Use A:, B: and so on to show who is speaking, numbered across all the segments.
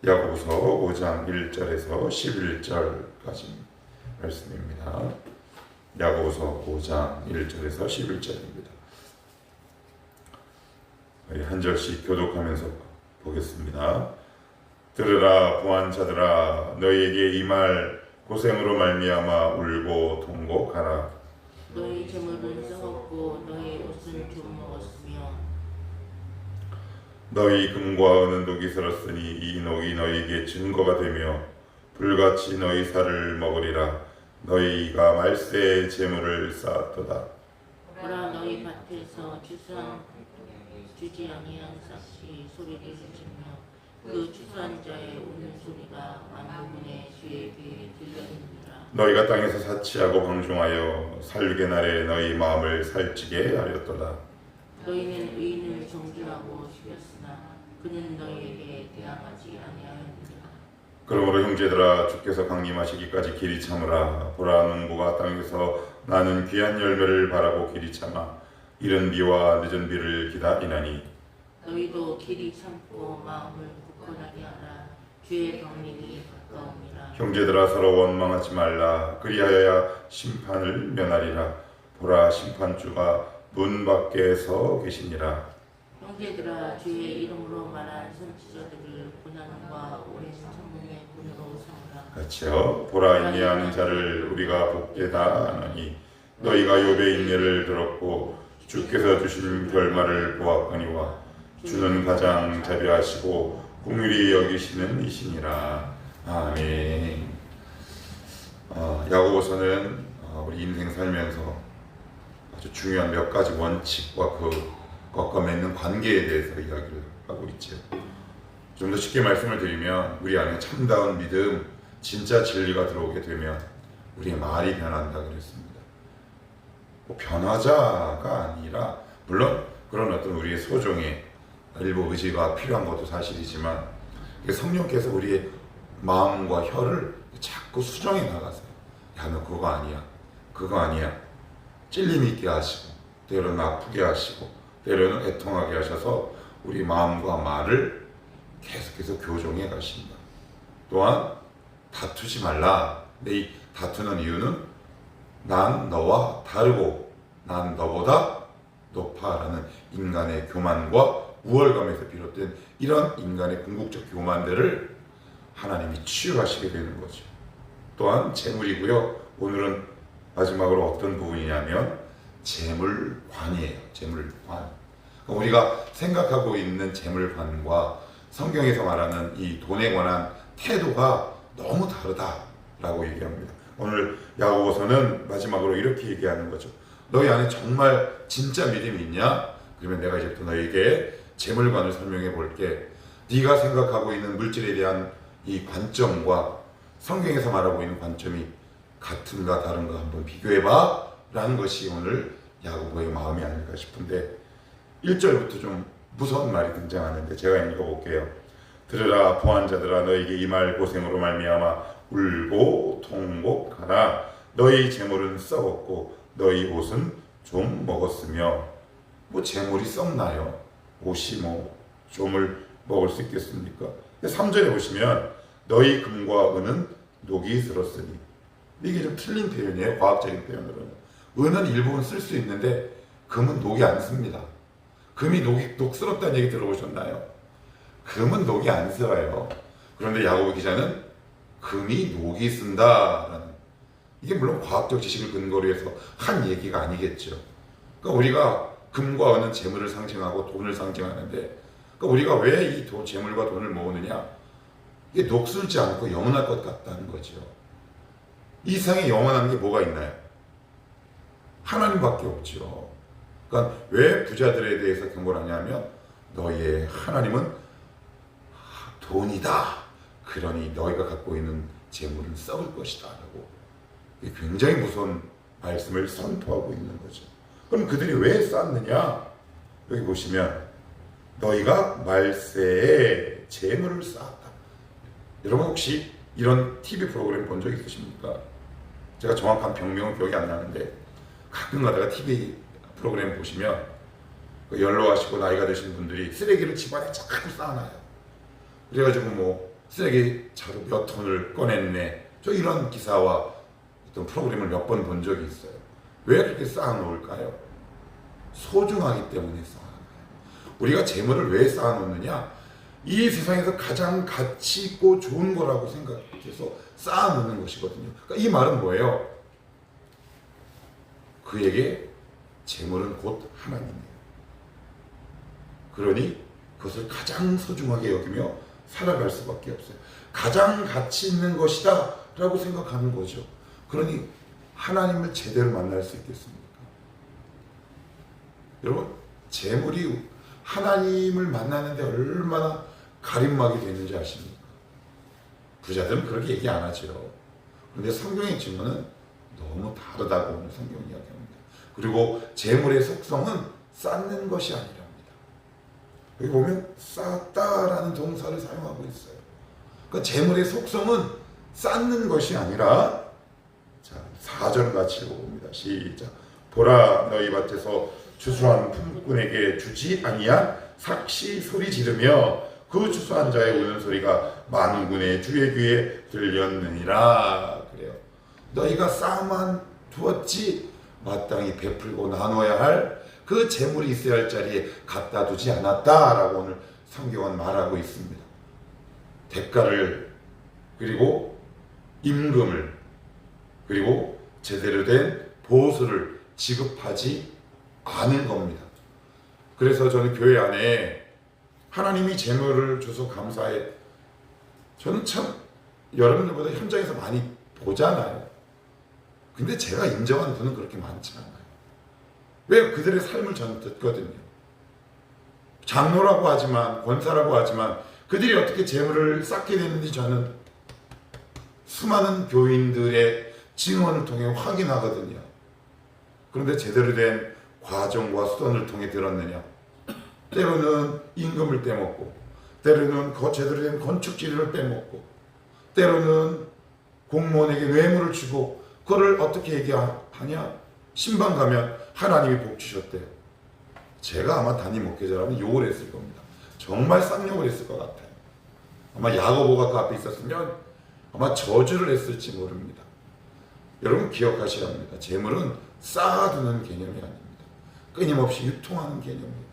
A: 야고보서 5장 1절에서 11절까지 말씀입니다. 야고보서 5장 1절에서 11절입니다. 한 절씩 교독하면서 보겠습니다. 들으라 부한 자들아, 너희에게 이 말 고생으로 말미암아 울고 통곡하라.
B: 너희 재물은 썩었고 너희 옷은 좀 먹었으며
A: 너희 금과 은은 녹이 슬었으니 이 녹이 너희에게 증거가 되며 불같이 너희 살을 먹으리라. 너희가 말세의 재물을 쌓았도다.
B: 보라 너희 밭에서 추수한 주지 아니한 싹이 소리를 지르며 그 추수한 자의 우는 소리가 만민의 귀에게 들려옵니다.
A: 너희가 땅에서 사치하고 방종하여 살게 날에 너희 마음을 살찌게 하였도다.
B: 너희는 의인을 정죄하고 죽였으나 그는 너희에게 대항하지 아니하였느니라.
A: 그러므로 형제들아, 주께서 강림하시기까지 길이 참으라. 보라 농부가 땅에서 나는 귀한 열매를 바라고 길이 참아 이른 비와 늦은 비를 기다리나니
B: 너희도 길이 참고 마음을 굳건하게 하라. 주의 강림이 가까우니라.
A: 형제들아, 서로 원망하지 말라. 그리하여야 심판을 면하리라. 보라 심판주가 문 밖에 서 계시니라.
B: 형제들아, 주의 이름으로 말한 선지자들을 고난과 오랜 천문의 분으로 삼으라.
A: 같이요. 보라 인내하는 자를 우리가 복되다 하나니 너희가 욥의 인내를 들었고 주께서 주신 결말을 보았거니와 주는 가장 자비하시고 긍휼히 여기시는 이시니라. 아멘. 야고보서는 우리 인생 살면서 아주 중요한 몇 가지 원칙과 그것과 맺는 관계에 대해서 이야기를 하고 있죠. 좀 더 쉽게 말씀을 드리면 우리 안에 참다운 믿음, 진짜 진리가 들어오게 되면 우리의 말이 변한다 그랬습니다. 뭐 변화자가 아니라 물론 그런 어떤 우리의 소정의 일부 의지가 필요한 것도 사실이지만 성령께서 우리의 마음과 혀를 자꾸 수정해 나가세요. 야, 너 그거 아니야. 그거 아니야. 찔림 있게 하시고 때로는 아프게 하시고 때로는 애통하게 하셔서 우리 마음과 말을 계속해서 교정해 가신다. 또한 다투지 말라. 근데 이 다투는 이유는 난 너와 다르고 난 너보다 높아라는 인간의 교만과 우월감에서 비롯된 이런 인간의 궁극적 교만들을 하나님이 치유하시게 되는 거죠. 또한 재물이고요. 오늘은 마지막으로 어떤 부분이냐면 재물관이에요. 재물관. 우리가 생각하고 있는 재물관과 성경에서 말하는 이 돈에 관한 태도가 너무 다르다라고 얘기합니다. 오늘 야고보서는 마지막으로 이렇게 얘기하는 거죠. 너희 안에 정말 진짜 믿음이 있냐? 그러면 내가 이제부터 너희에게 재물관을 설명해 볼게. 네가 생각하고 있는 물질에 대한 이 관점과 성경에서 말하고 있는 관점이 같은가 다른가 한번 비교해봐 라는 것이 오늘 야고보의 마음이 아닐까 싶은데 1절부터 좀 무서운 말이 등장하는데 제가 읽어볼게요. 들으라 부한 자들아, 너희에게 이 말 고생으로 말미암아 울고 통곡하라. 너희 재물은 썩었고 너희 옷은 좀 먹었으며. 뭐 재물이 썩나요? 옷이 뭐 좀을 먹을 수 있겠습니까? 3절에 보시면 너희 금과 은은 녹이 슬었으니. 이게 좀 틀린 표현이에요. 과학적인 표현으로는. 은은 일부분 쓸 수 있는데 금은 녹이 안 씁니다. 금이 녹슬었다는 얘기 들어보셨나요? 금은 녹이 안 슬어요. 그런데 야고보 기자는 금이 녹이 쓴다라는, 이게 물론 과학적 지식을 근거로 해서 한 얘기가 아니겠죠. 그러니까 우리가 금과 은은 재물을 상징하고 돈을 상징하는데, 그러니까 우리가 왜 이 재물과 돈을 모으느냐? 이게 녹슬지 않고 영원할 것 같다는 거죠. 이 세상에 영원한 게 뭐가 있나요? 하나님밖에 없죠. 그러니까 왜 부자들에 대해서 경고를 하냐면 너희의 하나님은 돈이다. 그러니 너희가 갖고 있는 재물은 썩을 것이다 라고 굉장히 무서운 말씀을 선포하고 있는 거죠. 그럼 그들이 왜 쌓느냐? 여기 보시면 너희가 말세에 재물을 쌓았다. 여러분 혹시 이런 TV 프로그램 본 적 있으십니까? 제가 정확한 병명은 기억이 안 나는데 가끔 가다가 TV 프로그램 보시면 연로하시고 나이가 드신 분들이 쓰레기를 집안에 자꾸 쌓아놔요. 그래가지고 뭐 쓰레기차로 몇 톤을 꺼냈네. 저 이런 기사와 어떤 프로그램을 몇 번 본 적이 있어요. 왜 그렇게 쌓아놓을까요? 소중하기 때문에 쌓아놓아요. 우리가 재물을 왜 쌓아놓느냐? 이 세상에서 가장 가치 있고 좋은 거라고 생각해서 쌓아놓는 것이거든요. 그러니까 이 말은 뭐예요? 그에게 재물은 곧 하나님이에요. 그러니 그것을 가장 소중하게 여기며 살아갈 수밖에 없어요. 가장 가치 있는 것이다 라고 생각하는 거죠. 그러니 하나님을 제대로 만날 수 있겠습니까? 여러분, 재물이 하나님을 만나는데 얼마나 가림막이 되는지 아십니까? 부자들은 그렇게 얘기 안 하죠. 그런데 성경의 증언은 너무 다르다고 오늘 성경은 이야기합니다. 그리고 재물의 속성은 쌓는 것이 아니랍니다. 여기 보면 쌓다라는 동사를 사용하고 있어요. 그러니까 재물의 속성은 쌓는 것이 아니라, 자, 4절 같이 읽어봅니다. 시작. 보라, 너희 밭에서 추수한 품꾼에게 주지 아니한 삭시 소리 지르며 그 추수한 자의 우는 소리가 만군의 주의 귀에 들렸느니라. 그래요. 너희가 쌓아만 두었지 마땅히 베풀고 나눠야 할 그 재물이 있어야 할 자리에 갖다 두지 않았다라고 오늘 성경은 말하고 있습니다. 대가를, 그리고 임금을, 그리고 제대로 된 보수를 지급하지 않은 겁니다. 그래서 저는 교회 안에 하나님이 재물을 줘서 감사해. 저는 참 여러분들보다 현장에서 많이 보잖아요. 근데 제가 인정한 분은 그렇게 많지 않아요. 왜? 그들의 삶을 저는 듣거든요. 장로라고 하지만, 권사라고 하지만 그들이 어떻게 재물을 쌓게 되는지 저는 수많은 교인들의 증언을 통해 확인하거든요. 그런데 제대로 된 과정과 수단을 통해 들었느냐? 때로는 임금을 떼먹고, 때로는 제대로 된 건축지를 떼먹고, 때로는 공무원에게 뇌물을 주고, 그걸 어떻게 얘기하냐? 신방 가면 하나님이 복 주셨대요. 제가 아마 담임 목회자라면 욕을 했을 겁니다. 정말 쌍욕을 했을 것 같아요. 아마 야고보가 그 앞에 있었으면 아마 저주를 했을지 모릅니다. 여러분 기억하셔야 합니다. 재물은 쌓아두는 개념이 아닙니다. 끊임없이 유통하는 개념이에요.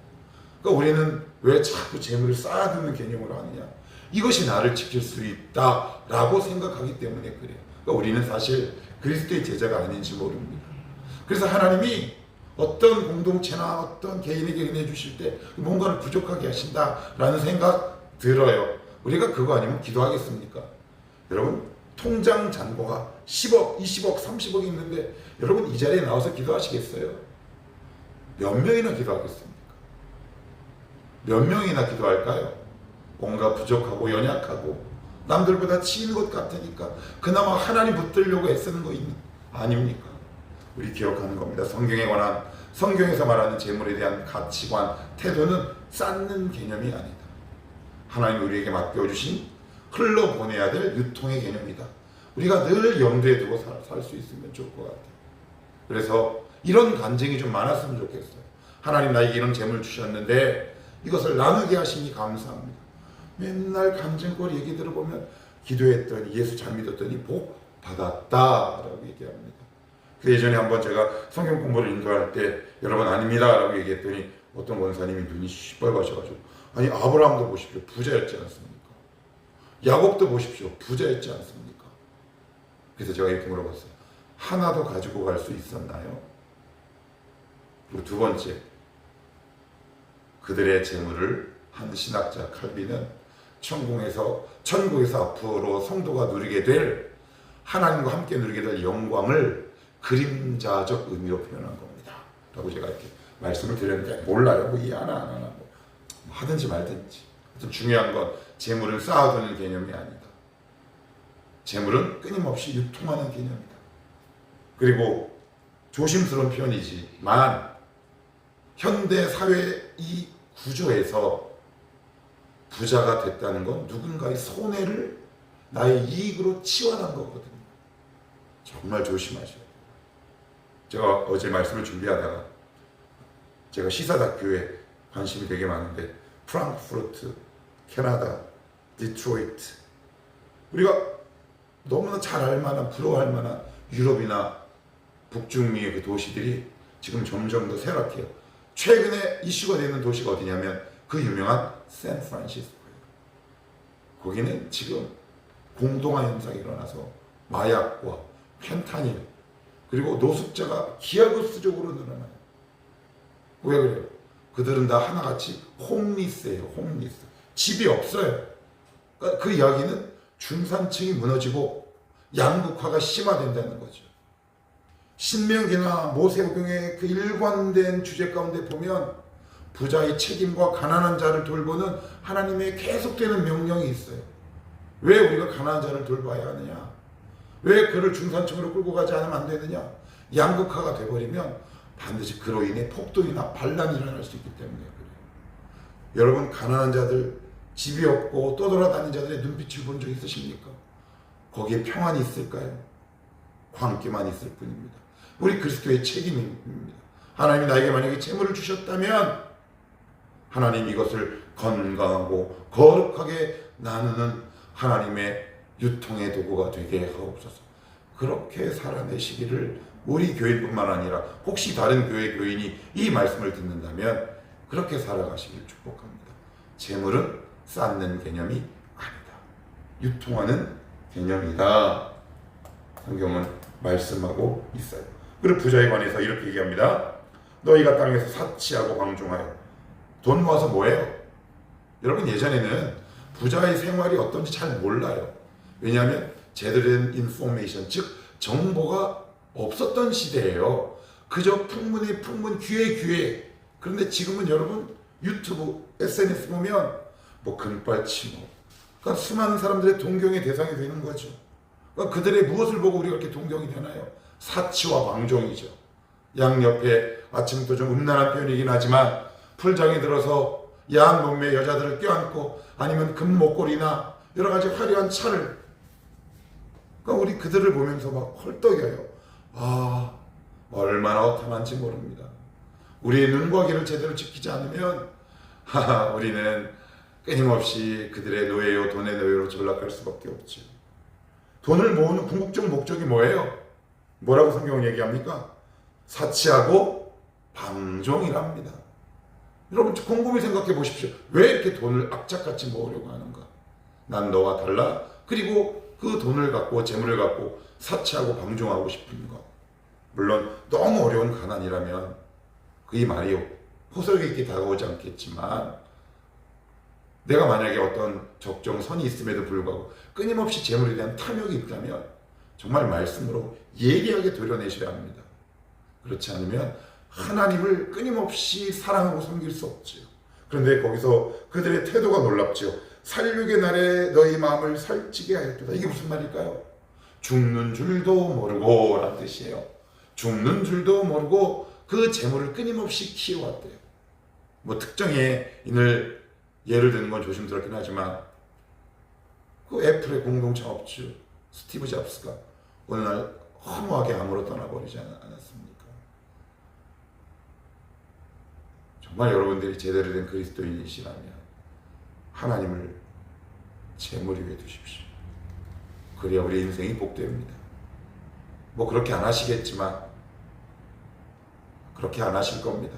A: 그러니까 우리는 왜 자꾸 재물을 쌓아두는 개념으로 하느냐? 이것이 나를 지킬 수 있다라고 생각하기 때문에 그래요. 그러니까 우리는 사실 그리스도의 제자가 아닌지 모릅니다. 그래서 하나님이 어떤 공동체나 어떤 개인에게 은혜 주실 때 뭔가를 부족하게 하신다라는 생각 들어요. 우리가 그거 아니면 기도하겠습니까? 여러분, 통장 잔고가 10억, 20억, 30억 있는데 여러분 이 자리에 나와서 기도하시겠어요? 몇 명이나 기도하겠습니까? 몇 명이나 기도할까요? 뭔가 부족하고 연약하고 남들보다 치이는 것 같으니까 그나마 하나님 붙들려고 애쓰는 거 아닙니까? 우리 기억하는 겁니다. 성경에 관한, 성경에서 말하는 재물에 대한 가치관, 태도는 쌓는 개념이 아니다. 하나님 우리에게 맡겨주신 흘러보내야 될 유통의 개념이다. 우리가 늘 염두에 두고 살 수 있으면 좋을 것 같아요. 그래서 이런 간증이 좀 많았으면 좋겠어요. 하나님 나에게 이런 재물 주셨는데 이것을 나누게 하시니 감사합니다. 맨날 간증거리 얘기 들어보면 기도했더니, 예수 잘 믿었더니 복 받았다라고 얘기합니다. 그 예전에 한번 제가 성경 공부를 인도할 때 여러분 아닙니다 라고 얘기했더니 어떤 원사님이 눈이 시뻘겋셔가지고, 아니 아브라함도 보십시오, 부자였지 않습니까? 야곱도 보십시오, 부자였지 않습니까? 그래서 제가 이렇게 물어봤어요. 하나도 가지고 갈 수 있었나요? 그리고 두 번째, 그들의 재물을 한 신학자 칼빈은 천국에서 앞으로 성도가 누리게 될, 하나님과 함께 누리게 될 영광을 그림자적 의미로 표현한 겁니다 라고 제가 이렇게 말씀을 드렸는데, 몰라요. 뭐 이해 하나 안 하나 뭐 하든지 말든지. 중요한 건 재물을 쌓아두는 개념이 아니다. 재물은 끊임없이 유통하는 개념이다. 그리고 조심스러운 표현이지만 현대 사회 이 구조에서 부자가 됐다는 건 누군가의 손해를 나의 이익으로 치환한 거거든요. 정말 조심하셔야 돼요. 제가 어제 말씀을 준비하다가 제가 시사 다큐에 관심이 되게 많은데 프랑크푸르트, 캐나다, 디트로이트, 우리가 너무나 잘 알만한, 부러워할 만한 유럽이나 북중미의 그 도시들이 지금 점점 더 쇠락해요. 최근에 이슈가 되는 도시가 어디냐면 그 유명한 샌프란시스코예요. 거기는 지금 공동화 현상이 일어나서 마약과 펜타닐 그리고 노숙자가 기하급수적으로 늘어나요. 왜 그래요? 그들은 다 하나같이 홈리스예요. 홈리스. 집이 없어요. 그러니까 그 이야기는 중산층이 무너지고 양극화가 심화된다는 거죠. 신명기나 모세오경의 그 일관된 주제 가운데 보면 부자의 책임과 가난한 자를 돌보는 하나님의 계속되는 명령이 있어요. 왜 우리가 가난한 자를 돌봐야 하느냐? 왜 그를 중산층으로 끌고 가지 않으면 안 되느냐? 양극화가 돼버리면 반드시 그로 인해 폭동이나 반란이 일어날 수 있기 때문에 그래요. 여러분, 가난한 자들, 집이 없고 떠돌아다니는 자들의 눈빛을 본 적 있으십니까? 거기에 평안이 있을까요? 광기만 있을 뿐입니다. 우리 그리스도의 책임입니다. 하나님이 나에게 만약에 재물을 주셨다면 하나님 이것을 건강하고 거룩하게 나누는 하나님의 유통의 도구가 되게 하옵소서. 그렇게 살아내시기를 우리 교인뿐만 아니라 혹시 다른 교회 교인이 이 말씀을 듣는다면 그렇게 살아가시기를 축복합니다. 재물은 쌓는 개념이 아니다. 유통하는 개념이다. 성경은 말씀하고 있어요. 그리고 부자에 관해서 이렇게 얘기합니다. 너희가 땅에서 사치하고 방종하여 돈 모아서 뭐해요? 여러분, 예전에는 부자의 생활이 어떤지 잘 몰라요. 왜냐하면 제대로 된 인포메이션, 즉 정보가 없었던 시대예요. 그저 풍문에 풍문, 귀에 귀에. 그런데 지금은 여러분 유튜브, SNS 보면 뭐 금발치모, 그러니까 수많은 사람들의 동경의 대상이 되는 거죠. 그러니까 그들의 무엇을 보고 우리가 이렇게 동경이 되나요? 사치와 방종이죠. 양옆에 아침부터 좀 음란한 표현이긴 하지만 풀장에 들어서 야한 몸매의 여자들을 껴안고 아니면 금 목걸이나 여러 가지 화려한 차를, 그러니까 우리 그들을 보면서 막 헐떡여요. 아, 얼마나 허탐한지 모릅니다. 우리의 눈과 귀를 제대로 지키지 않으면 우리는 끊임없이 그들의 노예요, 돈의 노예로 전락할 수밖에 없죠. 돈을 모으는 궁극적 목적이 뭐예요? 뭐라고 성경은 얘기합니까? 사치하고 방종이랍니다. 여러분, 곰곰이 생각해 보십시오. 왜 이렇게 돈을 악착같이 모으려고 하는가? 난 너와 달라. 그리고 그 돈을 갖고, 재물을 갖고 사치하고 방종하고 싶은가? 물론 너무 어려운 가난이라면 그 말이 호소력 있게 다가오지 않겠지만, 내가 만약에 어떤 적정선이 있음에도 불구하고 끊임없이 재물에 대한 탐욕이 있다면 정말 말씀으로 예리하게 도려내셔야 합니다. 그렇지 않으면 하나님을 끊임없이 사랑하고 섬길 수 없지요. 그런데 거기서 그들의 태도가 놀랍지요. 살육의 날에 너희 마음을 살찌게 하였도다. 이게 무슨 말일까요? 죽는 줄도 모르고 라는 뜻이에요. 죽는 줄도 모르고 그 재물을 끊임없이 키워왔대요. 뭐 특정의 인을 예를 드는 건 조심스럽긴 하지만 그 애플의 공동 창업주 스티브 잡스가 어느 날 허무하게 암으로 떠나버리지 않았습니까? 정말 여러분들이 제대로 된 그리스도인이시라면 하나님을 재물 위에 두십시오. 그래야 우리 인생이 복됩니다. 뭐 그렇게 안 하시겠지만 그렇게 안 하실 겁니다.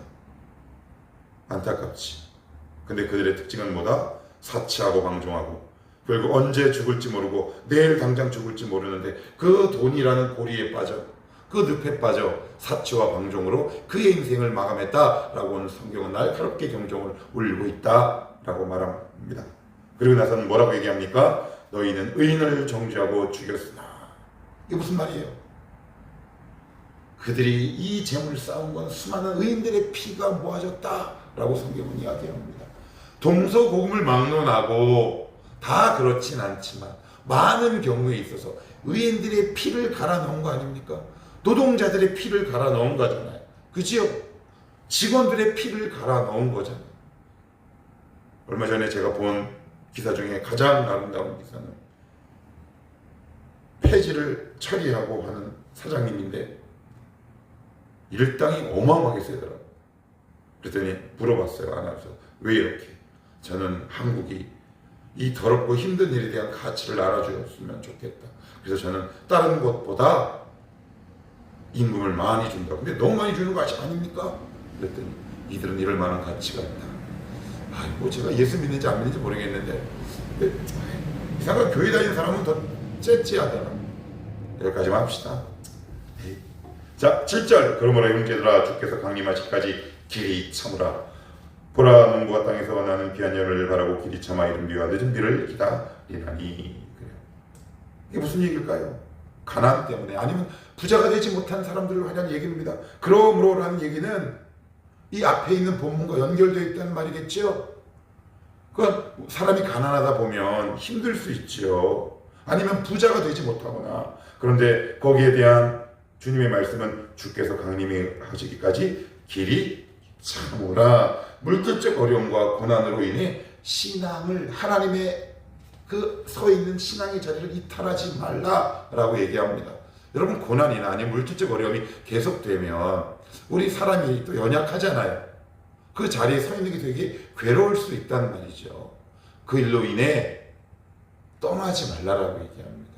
A: 안타깝지. 근데 그들의 특징은 뭐다? 사치하고 방종하고, 그리고 언제 죽을지 모르고 내일 당장 죽을지 모르는데 그 돈이라는 고리에 빠져, 그 늪에 빠져 사치와 방종으로 그의 인생을 마감했다라고 오늘 성경은 날카롭게 경종을 울리고 있다라고 말합니다. 그리고 나서는 뭐라고 얘기합니까? 너희는 의인을 정죄하고 죽였으나. 이게 무슨 말이에요? 그들이 이 재물을 쌓은 건 수많은 의인들의 피가 모아졌다라고 성경은 이야기합니다. 동서고금을 막론하고 다 그렇진 않지만 많은 경우에 있어서 의인들의 피를 갈아 넣은 거 아닙니까? 노동자들의 피를 갈아 넣은 거잖아요. 그지요? 직원들의 피를 갈아 넣은 거잖아요. 얼마 전에 제가 본 기사 중에 가장 아름다운 기사는 폐지를 처리하고 하는 사장님인데 일당이 어마어마하게 세더라고요. 그랬더니 물어봤어요. 안 와서. 왜 이렇게? 저는 한국이 이 더럽고 힘든 일에 대한 가치를 알아주었으면 좋겠다. 그래서 저는 다른 곳보다 임금을 많이 준다. 근데 너무 많이 주는 거 아닙니까? 그랬더니 이들은 이럴 만한 가치가 있다. 뭐 제가 예수 믿는지 안 믿는지 모르겠는데 이상하게 교회 다니는 사람은 더 째째하더라. 여기까지만 합시다. 자 7절 그러므로 형제들아 주께서 강림하시기까지 길이 참으라. 보라 농부가 땅에서 나는 귀한 열매를 바라고 길이 참아 이른 비와 늦은 비를 기다리나니. 그래요. 이게 무슨 얘기일까요? 가난 때문에 아니면 부자가 되지 못한 사람들을 하는 얘기입니다. 그러므로라는 얘기는 이 앞에 있는 본문과 연결되어 있다는 말이겠죠. 그건 사람이 가난하다 보면 힘들 수 있죠. 아니면 부자가 되지 못하거나. 그런데 거기에 대한 주님의 말씀은 주께서 강림하시기까지 길이 참으라. 물질적 어려움과 고난으로 인해 신앙을 하나님의 그 서 있는 신앙의 자리를 이탈하지 말라라고 얘기합니다. 여러분 고난이나 아니면 물질적 어려움이 계속되면 우리 사람이 또 연약하잖아요. 그 자리에 서 있는 게 되게 괴로울 수 있다는 말이죠. 그 일로 인해 떠나지 말라라고 얘기합니다.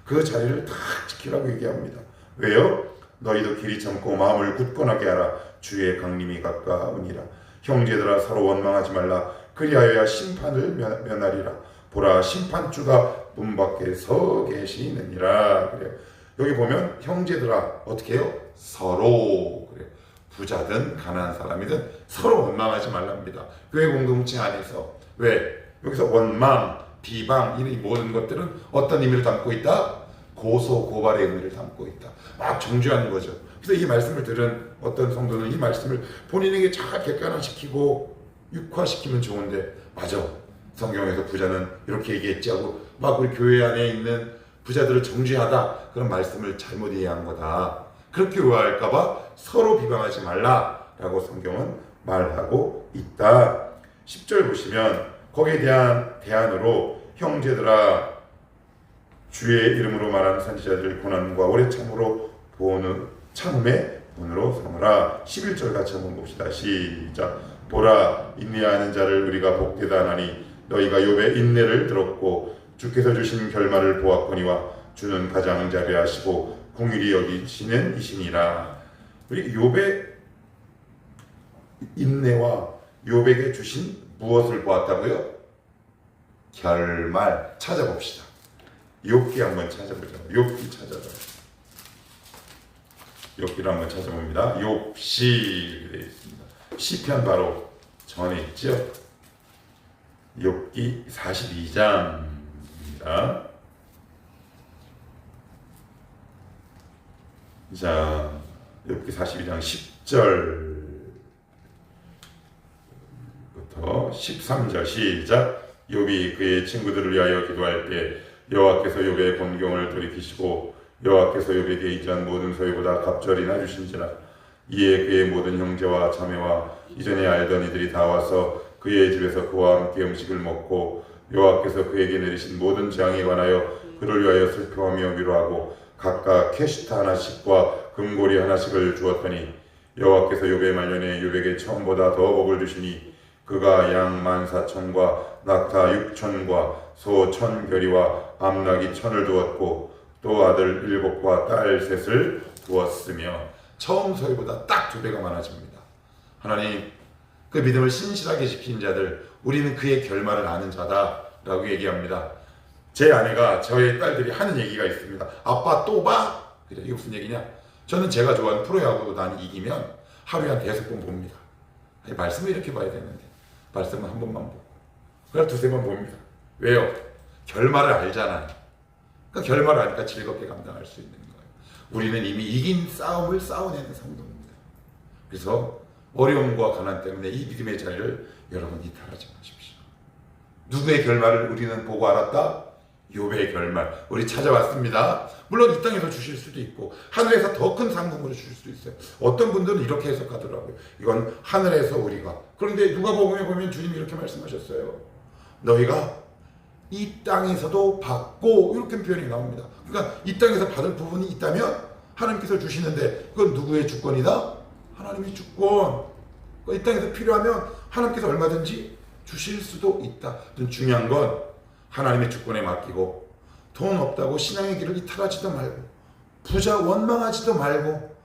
A: 그 자리를 딱 지키라고 얘기합니다. 왜요? 너희도 길이 참고 마음을 굳건하게 하라. 주의 강림이 가까우니라. 형제들아 서로 원망하지 말라. 그리하여야 심판을 면하리라. 보라 심판주가 문 밖에 서 계시느니라. 그래요. 여기 보면 형제들아 어떻게 해요? 서로. 그래요. 부자든 가난한 사람이든 서로 원망하지 말랍니다. 교회 공동체 안에서. 왜? 여기서 원망, 비방 이 모든 것들은 어떤 의미를 담고 있다? 고소, 고발의 의미를 담고 있다. 막 정죄하는 거죠. 그래서 이 말씀을 들은 어떤 성도는 이 말씀을 본인에게 잘 객관화시키고 육화시키면 좋은데 맞아. 성경에서 부자는 이렇게 얘기했지 하고 막 우리 교회 안에 있는 부자들을 정죄하다. 그런 말씀을 잘못 이해한 거다. 그렇게 오해할까봐 서로 비방하지 말라라고 성경은 말하고 있다. 10절 보시면 거기에 대한 대안으로 형제들아 주의 이름으로 말하는 선지자들의 고난과 오래 참음의 본으로 삼으라. 11절 같이 한번 봅시다. 시작. 보라 인내하는 자를 우리가 복되다 하나니 너희가 욥의 인내를 들었고 주께서 주신 결말을 보았거니와 주는 가장자비하시고 공의를 여기시는 이시니라. 우리 욥의 인내와 욥에게 주신 무엇을 보았다고요? 결말 찾아봅시다. 욥기 한번 찾아보자. 욥기 찾아봐요. 욥기를 한번 찾아봅니다. 욥시 되어 있습니다. 시편 바로 전에 있죠. 욥기 42장입니다. 자, 욥기 42장 10절부터 13절 시작. 욥이 그의 친구들을 위하여 기도할 때 여호와께서 욥의 본경을 돌이키시고 여호와께서 욥에게 이전 모든 소유보다 갑절이나 주신지라. 이에 그의 모든 형제와 자매와 이전에 알던 이들이 다 와서 그의 집에서 그와 함께 음식을 먹고 여호와께서 그에게 내리신 모든 재앙에 관하여 그를 위하여 슬퍼하며 위로하고 각각 캐시타 하나씩과 금고리 하나씩을 주었더니 여호와께서 욥의 말년에 욥에게 처음보다 더 복을 주시니 그가 양 14,000과 낙타 6,000과 소 1,000결이와 암낙이 1,000을 두었고 또 아들 7과 딸 3을 두었으며 처음 소유보다 딱 2배가 많아집니다. 하나님 그 믿음을 신실하게 지킨 자들 우리는 그의 결말을 아는 자다라고 얘기합니다. 제 아내가 저의 딸들이 하는 얘기가 있습니다. 아빠 또 봐? 그래 이게 무슨 얘기냐? 저는 제가 좋아하는 프로야구 난 이기면 하루에 한 5번 봅니다. 아니, 말씀을 이렇게 봐야 되는데 말씀은 한 번만 보고 그냥 2-3번 봅니다. 왜요? 결말을 알잖아요. 그러니까 결말을 아니까 즐겁게 감당할 수 있는 거예요. 우리는 이미 이긴 싸움을 싸워내는 성도입니다. 그래서 어려움과 가난 때문에 이 믿음의 자리를 여러분 이탈하지 마십시오. 누구의 결말을 우리는 보고 알았다? 욥의 결말. 우리 찾아왔습니다. 물론 이 땅에서 주실 수도 있고 하늘에서 더 큰 상품으로 주실 수도 있어요. 어떤 분들은 이렇게 해석하더라고요. 이건 하늘에서 우리가. 그런데 누가복음에 보면 주님이 이렇게 말씀하셨어요. 너희가 이 땅에서도 받고 이렇게 표현이 나옵니다. 그러니까 이 땅에서 받을 부분이 있다면 하나님께서 주시는데 그건 누구의 주권이다? 하나님의 주권. 이 땅에서 필요하면 하나님께서 얼마든지 주실 수도 있다. 중요한 건 하나님의 주권에 맡기고 돈 없다고 신앙의 길을 이탈하지도 말고 부자 원망하지도 말고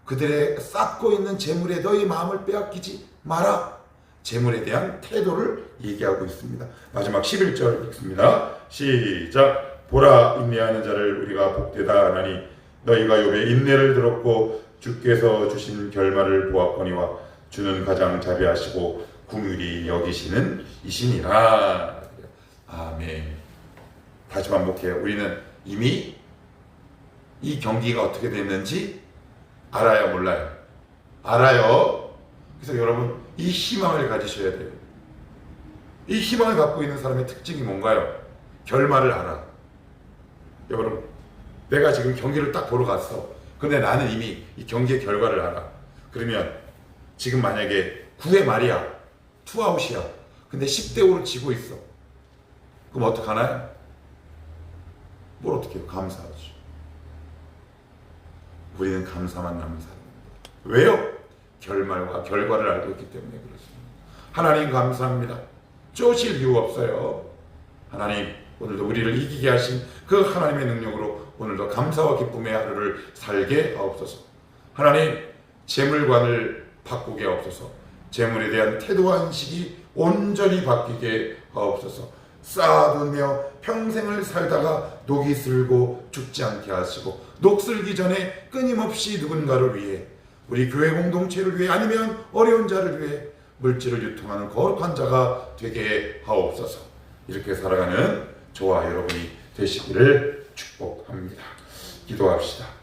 A: 그들의 쌓고 있는 재물에 너희 마음을 빼앗기지 마라. 재물에 대한 태도를 얘기하고 있습니다. 마지막 11절 읽습니다. 시작. 보라, 인내하는 자를 우리가 복되다 하나니 너희가 욥의 인내를 들었고 주께서 주신 결말을 보았거니와 주는 가장 자비하시고 긍휼히 여기시는 이시니라. 아멘. 다시 반복해요. 우리는 이미 이 경기가 어떻게 됐는지 알아요, 몰라요? 알아요. 그래서 여러분 이 희망을 가지셔야 돼요. 이 희망을 갖고 있는 사람의 특징이 뭔가요? 결말을 알아. 여러분, 내가 지금 경기를 딱 보러 갔어. 근데 나는 이미 이 경기의 결과를 알아. 그러면 지금 만약에 9회 말이야, 투아웃이야. 근데 10대5로 지고 있어. 그럼 어떡하나요? 뭘 어떻게 해요? 감사하죠. 우리는 감사만 남은 사람입니다. 왜요? 결말과 결과를 알고 있기 때문에 그렇습니다. 하나님 감사합니다. 쪼실 이유 없어요. 하나님, 오늘도 우리를 이기게 하신 그 하나님의 능력으로 오늘도 감사와 기쁨의 하루를 살게 하옵소서. 하나님, 재물관을 바꾸게 하옵소서. 재물에 대한 태도와 인식이 온전히 바뀌게 하옵소서. 쌓아두며 평생을 살다가 녹이 슬고 죽지 않게 하시고 녹슬기 전에 끊임없이 누군가를 위해, 우리 교회 공동체를 위해, 아니면 어려운 자를 위해 물질을 유통하는 거룩한 자가 되게 하옵소서. 이렇게 살아가는 저와 여러분이 되시기를 축복합니다. 기도합시다.